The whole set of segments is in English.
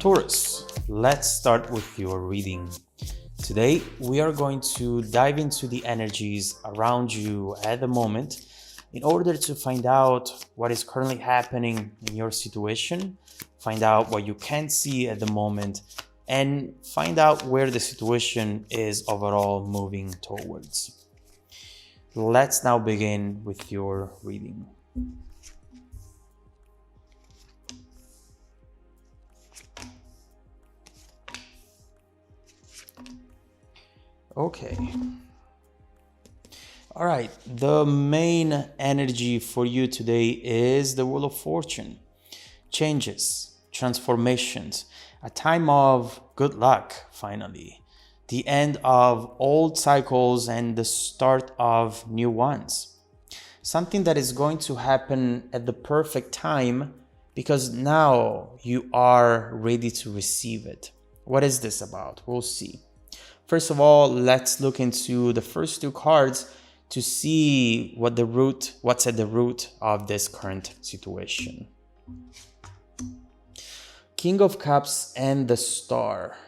Taurus, let's start with your reading. Today, we are going to dive into the energies around you at the moment in order to find out what is currently happening in your situation, find out what you can see at the moment, and find out where the situation is overall moving towards. Let's now begin with your reading. Okay. All right. The main energy for you today is the Wheel of Fortune. Changes, transformations, a time of good luck, finally. The end of old cycles and the start of new ones. Something that is going to happen at the perfect time because now you are ready to receive it. What is this about? We'll see. First of all, let's look into the first two cards to see what's at the root of this current situation. King of Cups and the Star.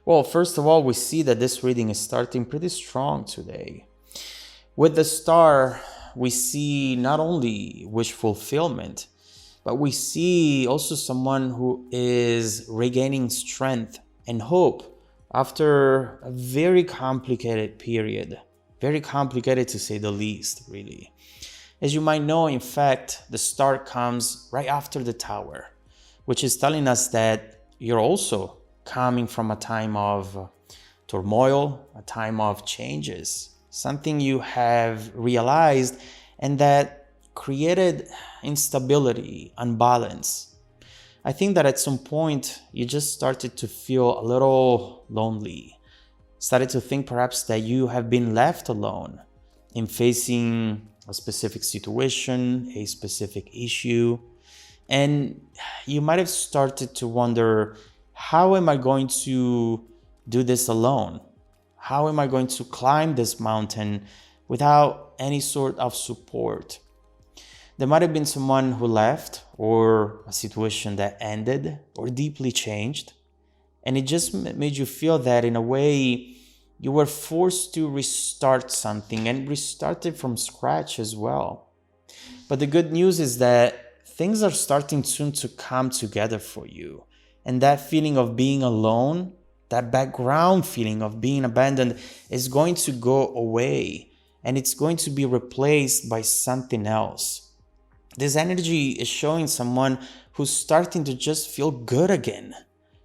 Well, first of all, we see that this reading is starting pretty strong today. With the Star, we see not only wish fulfillment, but we see also someone who is regaining strength and hope after a very complicated period. Very complicated to say the least, really. As you might know, in fact, the Star comes right after the Tower, which is telling us that you're also coming from a time of turmoil, a time of changes, something you have realized and that created instability, unbalance. I think that at some point you just started to feel a little lonely, started to think perhaps that you have been left alone in facing a specific situation, a specific issue. And you might have started to wonder, how am I going to do this alone? How am I going to climb this mountain without any sort of support? There might have been someone who left, or a situation that ended or deeply changed. And it just made you feel that in a way you were forced to restart something and restart it from scratch as well. But the good news is that things are starting soon to come together for you. And that feeling of being alone, that background feeling of being abandoned is going to go away. And it's going to be replaced by something else. This energy is showing someone who's starting to just feel good again,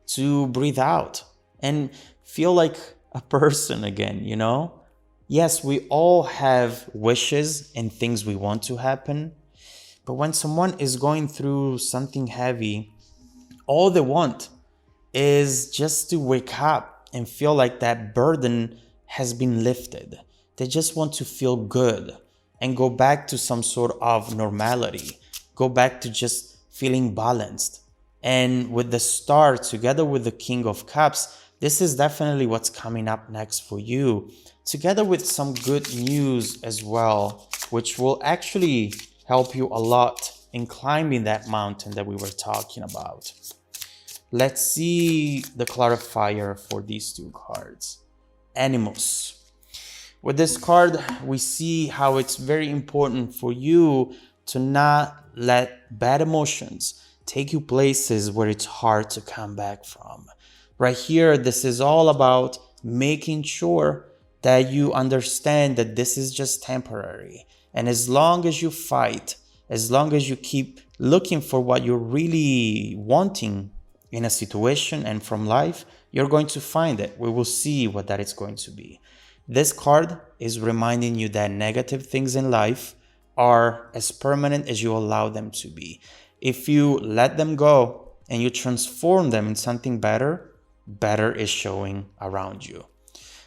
to breathe out and feel like a person again, you know? Yes, we all have wishes and things we want to happen, but when someone is going through something heavy, all they want is just to wake up and feel like that burden has been lifted. They just want to feel good and go back to some sort of normality, go back to just feeling balanced. And with the Star together with the King of Cups, this is definitely what's coming up next for you, together with some good news as well, which will actually help you a lot in climbing that mountain that we were talking about. Let's see the clarifier for these two cards. Animus. With this card, we see how it's very important for you to not let bad emotions take you places where it's hard to come back from. Right here, this is all about making sure that you understand that this is just temporary. And as long as you fight, as long as you keep looking for what you're really wanting in a situation and from life, you're going to find it. We will see what that is going to be. This card is reminding you that negative things in life are as permanent as you allow them to be. If you let them go and you transform them in something better, better is showing around you.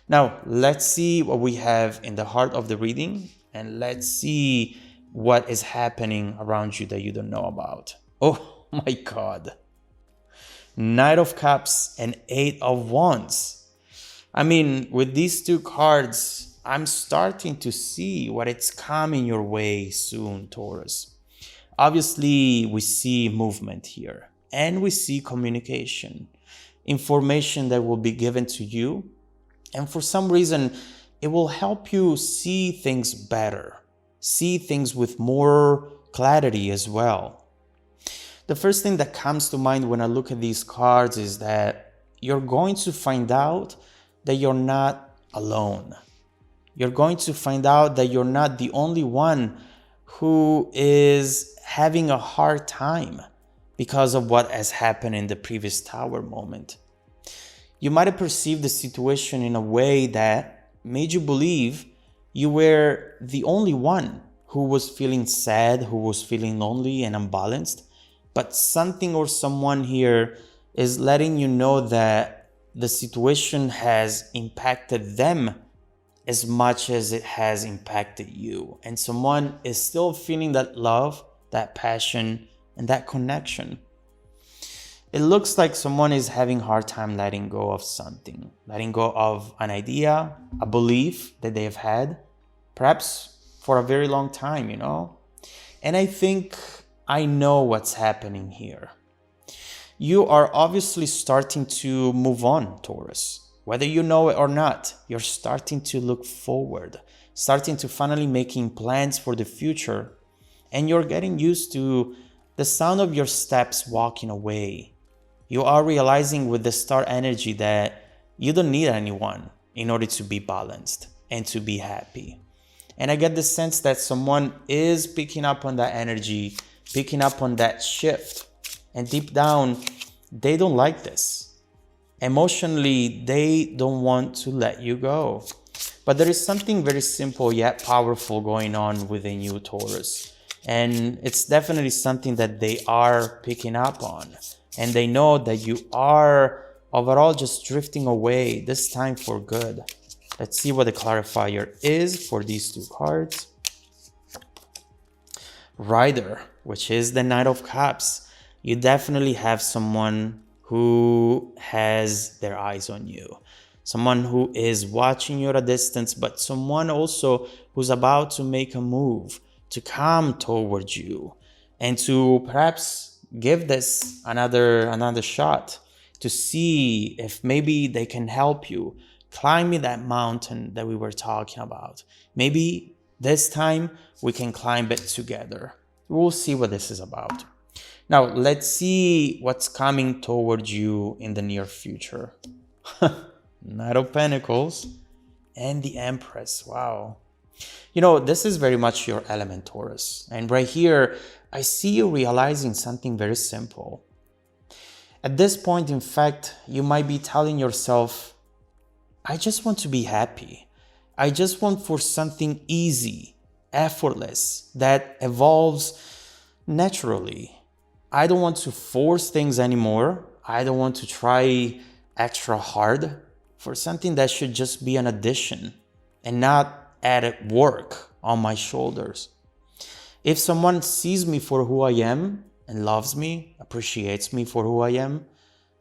Now, let's see what we have in the heart of the reading, and let's see what is happening around you that you don't know about. Oh my God. Knight of Cups and Eight of Wands. I mean, with these two cards, I'm starting to see what it's coming your way soon, Taurus. Obviously, we see movement here. and we see communication, information that will be given to you. And for some reason, it will help you see things better, see things with more clarity as well. The first thing that comes to mind when I look at these cards is that you're going to find out that you're not alone. You're going to find out that you're not the only one who is having a hard time because of what has happened in the previous Tower moment. You might have perceived the situation in a way that made you believe you were the only one who was feeling sad, who was feeling lonely and unbalanced. But something or someone here is letting you know that the situation has impacted them as much as it has impacted you. And someone is still feeling that love, that passion, and that connection. It looks like someone is having a hard time letting go of something, letting go of an idea, a belief that they have had, perhaps for a very long time, And I think I know what's happening here. You are obviously starting to move on, Taurus. Whether you know it or not, you're starting to look forward, starting to finally making plans for the future, and you're getting used to the sound of your steps walking away. You are realizing with the star energy that you don't need anyone in order to be balanced and to be happy. And I get the sense that someone is picking up on that energy, picking up on that shift. And deep down, they don't like this. Emotionally, they don't want to let you go. But there is something very simple yet powerful going on within you, Taurus. And it's definitely something that they are picking up on. And they know that you are overall just drifting away, this time for good. Let's see what the clarifier is for these two cards. Rider, which is the Knight of Cups. You definitely have someone who has their eyes on you. Someone who is watching you at a distance, but someone also who's about to make a move, to come towards you, and to perhaps give this another shot to see if maybe they can help you climbing that mountain that we were talking about. Maybe this time we can climb it together. We'll see what this is about. Now, let's see what's coming towards you in the near future. Knight of Pentacles and the Empress. Wow. This is very much your element, Taurus. And right here, I see you realizing something very simple. At this point, in fact, you might be telling yourself, I just want to be happy. I just want for something easy, effortless, that evolves naturally. I don't want to force things anymore. I don't want to try extra hard for something that should just be an addition and not added work on my shoulders. If someone sees me for who I am and loves me, appreciates me for who I am,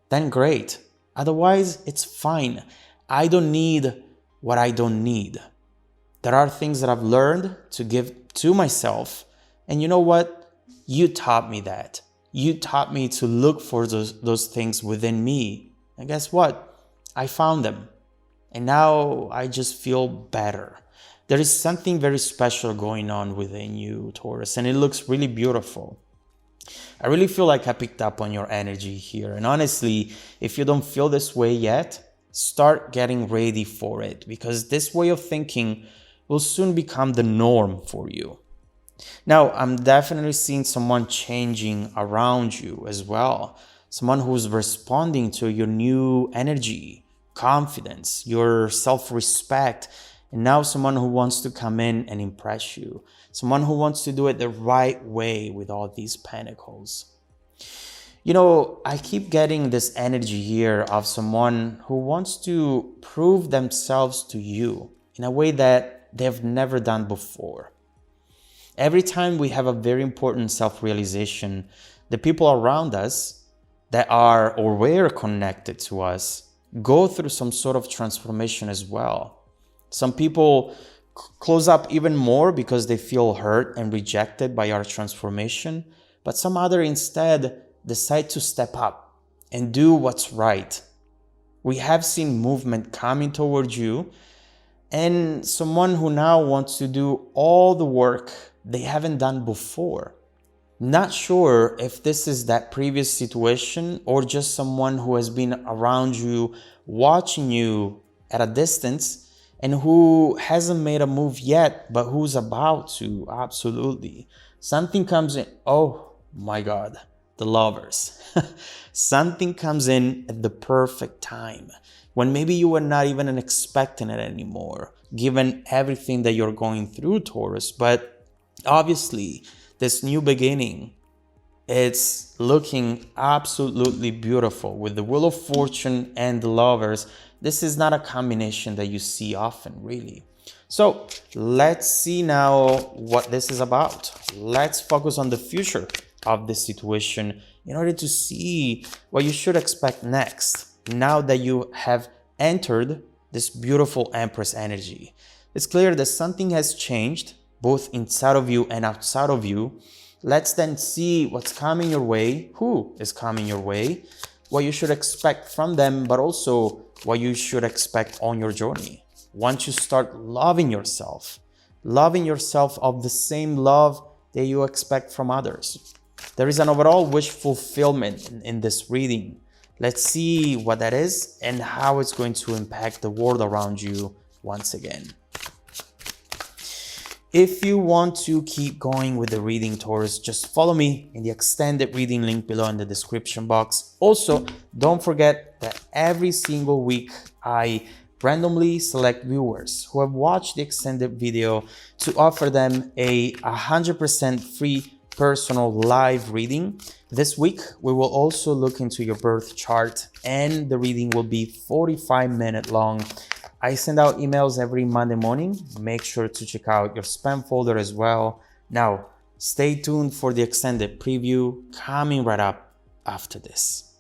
then great. Otherwise, it's fine. I don't need what I don't need. There are things that I've learned to give to myself. And you know what? You taught me that. You taught me to look for those things within me. And guess what? I found them. And now I just feel better. There is something very special going on within you, Taurus, and it looks really beautiful. I really feel like I picked up on your energy here. And honestly, if you don't feel this way yet, start getting ready for it, because this way of thinking will soon become the norm for you. Now, I'm definitely seeing someone changing around you as well. Someone who's responding to your new energy, confidence, your self-respect. And now someone who wants to come in and impress you. Someone who wants to do it the right way with all these pentacles. I keep getting this energy here of someone who wants to prove themselves to you in a way that they've never done before. Every time we have a very important self-realization, the people around us that are or were connected to us go through some sort of transformation as well. Some people close up even more because they feel hurt and rejected by our transformation, but some other instead decide to step up and do what's right. We have seen movement coming towards you, and someone who now wants to do all the work they haven't done before. Not sure if this is that previous situation or just someone who has been around you, watching you at a distance, and who hasn't made a move yet, but who's about to. Absolutely. Something comes in. Oh my God, the lovers. Something comes in at the perfect time when maybe you were not even expecting it anymore, given everything that you're going through, Taurus. But obviously, this new beginning, it's looking absolutely beautiful with the Wheel of Fortune and the lovers. This is not a combination that you see often, really. So let's see now what this is about. Let's focus on the future of this situation in order to see what you should expect next, now that you have entered this beautiful Empress energy. It's clear that something has changed, both inside of you and outside of you. Let's then see what's coming your way, who is coming your way, what you should expect from them, but also what you should expect on your journey. Once you start loving yourself of the same love that you expect from others. There is an overall wish fulfillment in this reading. Let's see what that is and how it's going to impact the world around you once again. If you want to keep going with the reading, Taurus, just follow me in the extended reading link below in the description box. Also, don't forget that every single week I randomly select viewers who have watched the extended video to offer them a 100% free personal live reading. This week, we will also look into your birth chart, and the reading will be 45-minute long. I send out emails every Monday morning. Make sure to check out your spam folder as well. Now, stay tuned for the extended preview coming right up after this.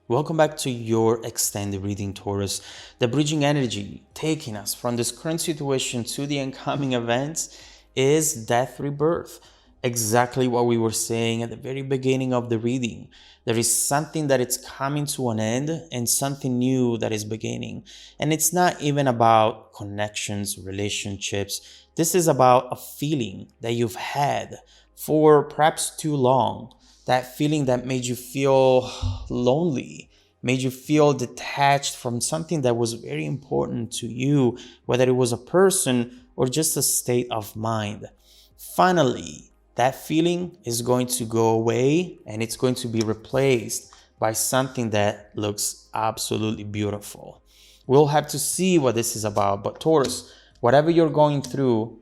Welcome back to your extended reading, Taurus. The bridging energy taking us from this current situation to the incoming events is death rebirth. Exactly what we were saying at the very beginning of the reading. There is something that is coming to an end and something new that is beginning. And it's not even about connections, relationships. This is about a feeling that you've had for perhaps too long. That feeling that made you feel lonely, made you feel detached from something that was very important to you, whether it was a person or just a state of mind. Finally, that feeling is going to go away and it's going to be replaced by something that looks absolutely beautiful. We'll have to see what this is about. But Taurus, whatever you're going through,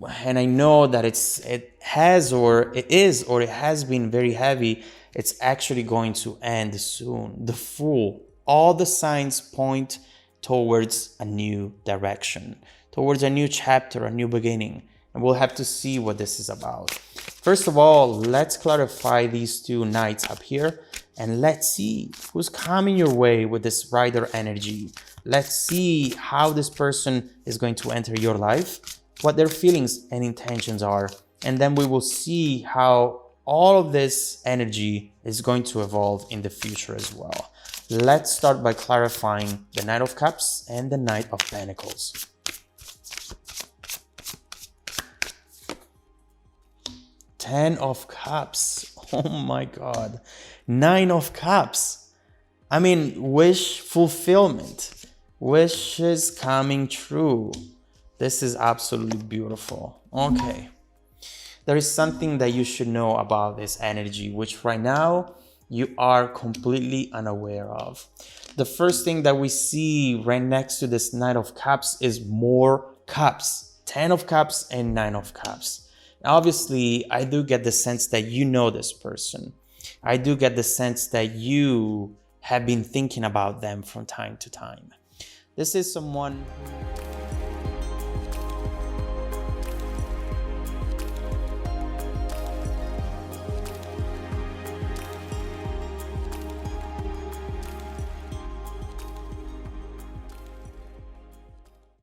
and I know that it has been very heavy, it's actually going to end soon. All the signs point towards a new direction, towards a new chapter, a new beginning. And we'll have to see what this is about. First of all, let's clarify these two knights up here. And let's see who's coming your way with this rider energy. Let's see how this person is going to enter your life, what their feelings and intentions are. And then we will see how all of this energy is going to evolve in the future as well. Let's start by clarifying the Knight of Cups and the Knight of Pentacles. Ten of Cups. Oh my God. Nine of Cups. I mean, wish fulfillment. Wishes coming true. This is absolutely beautiful. Okay. There is something that you should know about this energy, which right now you are completely unaware of. The first thing that we see right next to this Knight of Cups is more cups. 10 of Cups and 9 of Cups. Obviously, I do get the sense that you know this person. I do get the sense that you have been thinking about them from time to time. This is someone